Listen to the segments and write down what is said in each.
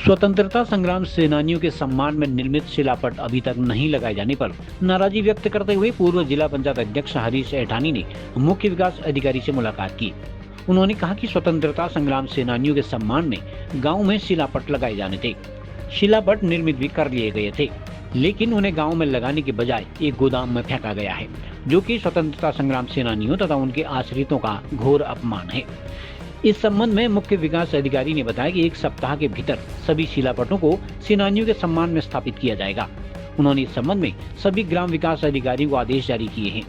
स्वतंत्रता संग्राम सेनानियों के सम्मान में निर्मित शिलापट अभी तक नहीं लगाए जाने पर नाराजगी व्यक्त करते हुए पूर्व जिला पंचायत अध्यक्ष हरीश ऐठानी ने मुख्य विकास अधिकारी से मुलाकात की। उन्होंने कहा कि स्वतंत्रता संग्राम सेनानियों के सम्मान में गांव में शिलापट लगाए जाने थे। शिलापट निर्मित भी कर लिए गए थे, लेकिन उन्हें गांव में लगाने के बजाय एक गोदाम में फेंका गया है, जो कि स्वतंत्रता संग्राम सेनानियों तथा उनके आश्रितों का घोर अपमान है। इस संबंध में मुख्य विकास अधिकारी ने बताया कि एक सप्ताह के भीतर सभी शिलापटों को सेनानियों के सम्मान में स्थापित किया जाएगा। उन्होंने इस संबंध में सभी ग्राम विकास अधिकारी को आदेश जारी किए हैं।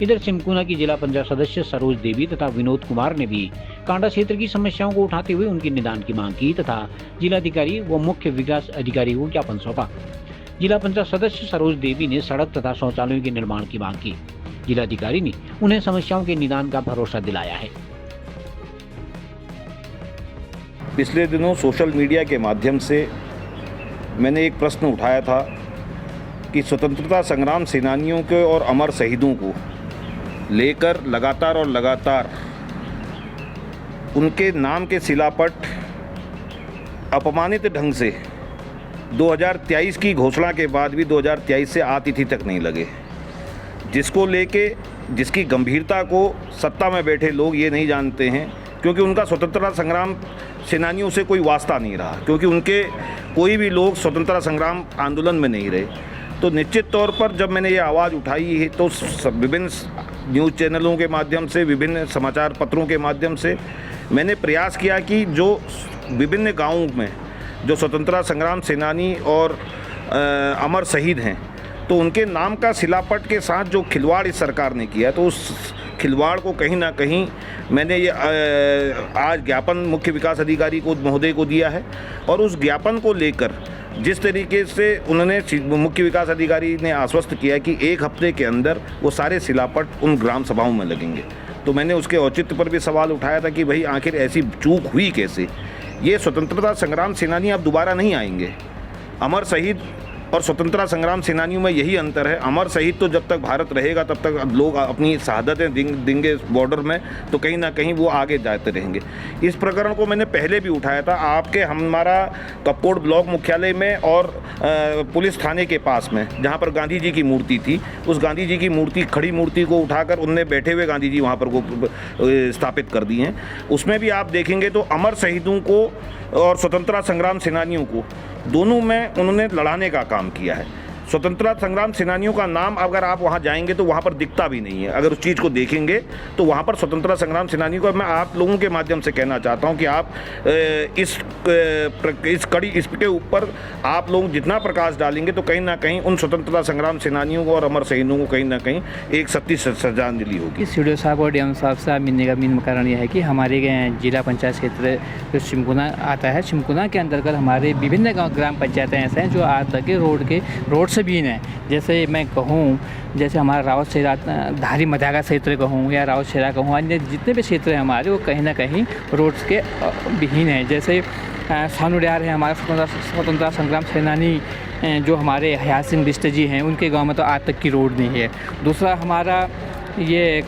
इधर सिमकुना की जिला पंचायत सदस्य सरोज देवी तथा विनोद कुमार ने भी कांडा क्षेत्र की समस्याओं को उठाते हुए उनकी निदान की मांग की तथा जिलाधिकारी व मुख्य विकास अधिकारी को ज्ञापन सौंपा। जिला पंचायत सदस्य सरोज देवी ने सड़क तथा शौचालयों के निर्माण की मांग की। जिलाधिकारी ने उन्हें समस्याओं के निदान का भरोसा दिलाया है। पिछले दिनों सोशल मीडिया के माध्यम से मैंने एक प्रश्न उठाया था कि स्वतंत्रता संग्राम सेनानियों के और अमर शहीदों को लेकर लगातार उनके नाम के शिलापट अपमानित ढंग से 2023 की घोषणा के बाद भी 2023 से आतिथि तक नहीं लगे, जिसको लेके जिसकी गंभीरता को सत्ता में बैठे लोग ये नहीं जानते हैं, क्योंकि उनका स्वतंत्रता संग्राम सेनानियों से कोई वास्ता नहीं रहा, क्योंकि उनके कोई भी लोग स्वतंत्रता संग्राम आंदोलन में नहीं रहे। तो निश्चित तौर पर जब मैंने ये आवाज़ उठाई है तो विभिन्न न्यूज़ चैनलों के माध्यम से, विभिन्न समाचार पत्रों के माध्यम से मैंने प्रयास किया कि जो विभिन्न गाँवों में जो स्वतंत्रता संग्राम सेनानी और अमर शहीद हैं, तो उनके नाम का शिलापट के साथ जो खिलवाड़ इस सरकार ने किया, तो उस खिलवाड़ को कहीं ना कहीं मैंने ये आज ज्ञापन मुख्य विकास अधिकारी को महोदय को दिया है। और उस ज्ञापन को लेकर जिस तरीके से उन्होंने मुख्य विकास अधिकारी ने आश्वस्त किया कि 1 हफ्ते के अंदर वो सारे शिलापट उन ग्राम सभाओं में लगेंगे, तो मैंने उसके औचित्य पर भी सवाल उठाया था कि भाई आखिर ऐसी चूक हुई कैसे। ये स्वतंत्रता संग्राम सेनानी अब दोबारा नहीं आएंगे। अमर शहीद और स्वतंत्रता संग्राम सेनानियों में यही अंतर है। अमर शहीद तो जब तक भारत रहेगा तब तक लोग अपनी शहादतें देंगे बॉर्डर में, तो कहीं ना कहीं वो आगे जाते रहेंगे। इस प्रकरण को मैंने पहले भी उठाया था। हमारा कपकोट ब्लॉक मुख्यालय में और पुलिस थाने के पास में जहाँ पर गांधी जी की मूर्ति थी, उस गांधी जी की मूर्ति, खड़ी मूर्ति को उठाकर उनने बैठे हुए गांधी जी वहाँ पर को स्थापित कर दिए हैं। उसमें भी आप देखेंगे तो अमर शहीदों को और स्वतंत्रता संग्राम सेनानियों को दोनों में उन्होंने लड़ाने का काम किया है। स्वतंत्रता संग्राम सेनानियों का नाम अगर आप वहाँ जाएंगे तो वहाँ पर दिखता भी नहीं है। अगर उस चीज़ को देखेंगे तो वहाँ पर स्वतंत्रता संग्राम सेनानियों को मैं आप लोगों के माध्यम से कहना चाहता हूँ कि आप इसके ऊपर आप लोग जितना प्रकाश डालेंगे तो कहीं ना कहीं उन स्वतंत्रता संग्राम सेनानियों को और अमर शहीदों को कहीं ना कहीं एक सच्ची श्रद्धांजलि होगी। सीडीओ साहब और डीएम साहब से मिलने का मेन कारण यह है कि हमारे जिला पंचायत क्षेत्र जो सिमकुना आता है, सिमकुना के अंतर्गत हमारे विभिन्न ग्राम पंचायतें ऐसे हैं जो आज तक रोड से बीन है। जैसे मैं कहूँ, जैसे हमारा रावत शेरा धारी मध्यागा क्षेत्र कहूँ या रावत शेरा कहूँ, अन्य जितने भी क्षेत्र हैं हमारे, वो कहीं ना कहीं रोड्स के विहीन हैं। जैसे सानुडियार है हमारा स्वतंत्रता संग्राम सेनानी जो हमारे हयात सिंह बिष्ट जी हैं, उनके गांव में तो आज तक की रोड नहीं है। दूसरा हमारा ये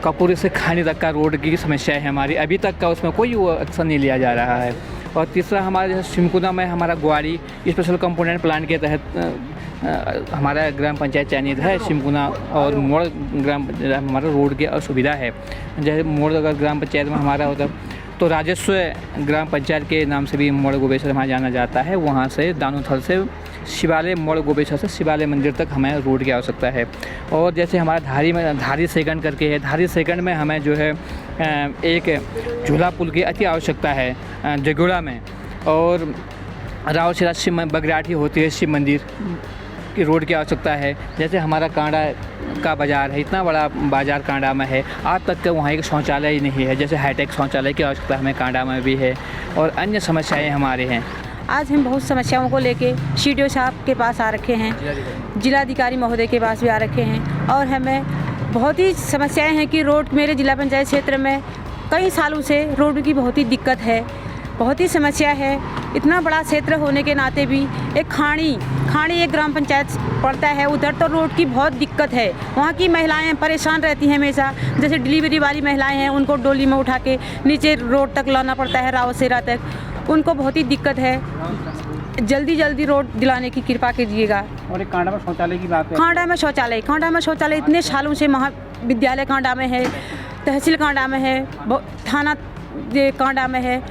कपूर से खानी तक का रोड की समस्या है हमारी, अभी तक का उसमें कोई एक्शन नहीं लिया जा रहा है। और तीसरा हमारे जैसे सिमकुना में हमारा ग्वाड़ी स्पेशल कंपोनेंट प्लान के तहत हमारा ग्राम पंचायत चयनित है। सिमकुना और मोड़ ग्राम हमारा रोड की असुविधा है। जैसे मोड़ अगर ग्राम पंचायत में हमारा होता तो राजस्व ग्राम पंचायत के नाम से भी मोड़ गोबेश्वर वहाँ जाना जाता है। वहाँ से दानोथल से शिवालय, मोड़ गोबेश्वर से शिवालय मंदिर तक हमें रोड की आवश्यकता है। और जैसे हमारा धारी सेकंड करके है, धारी सेकंड में हमें जो है एक झूला पुल की अति आवश्यकता है जगोड़ा में। और राव शिरा शिव बगराठी होती है, शिव मंदिर की रोड की आवश्यकता है। जैसे हमारा कांडा का बाज़ार है, इतना बड़ा बाज़ार कांडा में है, आज तक का वहाँ एक शौचालय ही नहीं है। जैसे हाईटेक शौचालय की आवश्यकता हमें कांडा में भी है। और अन्य समस्याएं हमारे हैं। आज हम बहुत समस्याओं को लेके सीडीओ साहब के पास आ रखे हैं, जिलाधिकारी महोदय के पास भी आ रखे हैं। और हमें बहुत ही समस्याएं हैं कि रोड, मेरे जिला पंचायत क्षेत्र में कई सालों से रोड की बहुत ही दिक्कत है, बहुत ही समस्या है। इतना बड़ा क्षेत्र होने के नाते भी एक खाड़ी एक ग्राम पंचायत पड़ता है, उधर तो रोड की बहुत दिक्कत है। वहाँ की महिलाएं परेशान रहती हैं हमेशा। जैसे डिलीवरी वाली महिलाएं हैं, उनको डोली में उठा के नीचे रोड तक लाना पड़ता है, रावसेरा तक, उनको बहुत ही दिक्कत है। जल्दी जल्दी रोड दिलाने की कृपा कीजिएगा। और एक कांडा में शौचालय की बात है। कांडा में शौचालय इतने सालों से महाविद्यालय कांडा में है, तहसील कांडा में है, थाना ये कांडा में है,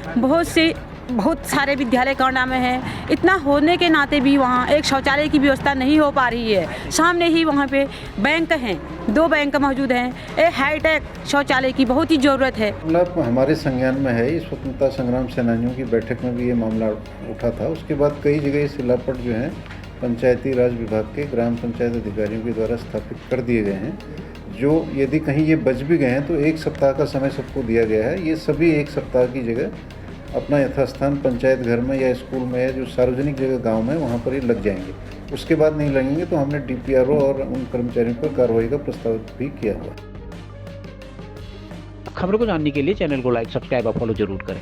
बहुत सारे विद्यालय कांडा में है। इतना होने के नाते भी वहाँ एक शौचालय की व्यवस्था नहीं हो पा रही है। सामने ही वहाँ पे बैंक हैं, 2 बैंक मौजूद हैं। एक हाईटेक शौचालय की बहुत ही ज़रूरत है। मतलब हमारे संज्ञान में है। इस स्वतंत्रता संग्राम सेनानियों की बैठक में भी ये मामला उठा था। उसके बाद कई जगह ये सिलापट जो है पंचायती राज विभाग के ग्राम पंचायत अधिकारियों के द्वारा स्थापित कर दिए गए हैं, जो यदि कहीं ये बच भी गए हैं तो 1 सप्ताह का समय सबको दिया गया है। ये सभी 1 सप्ताह की जगह अपना यथास्थान पंचायत घर में या स्कूल में या जो सार्वजनिक जगह गांव में वहाँ पर ही लग जाएंगे। उसके बाद नहीं लगेंगे तो हमने DPRO और उन कर्मचारियों पर कार्रवाई का प्रस्ताव भी किया हुआ। खबरों को जानने के लिए चैनल को लाइक, सब्सक्राइब और फॉलो जरूर करें।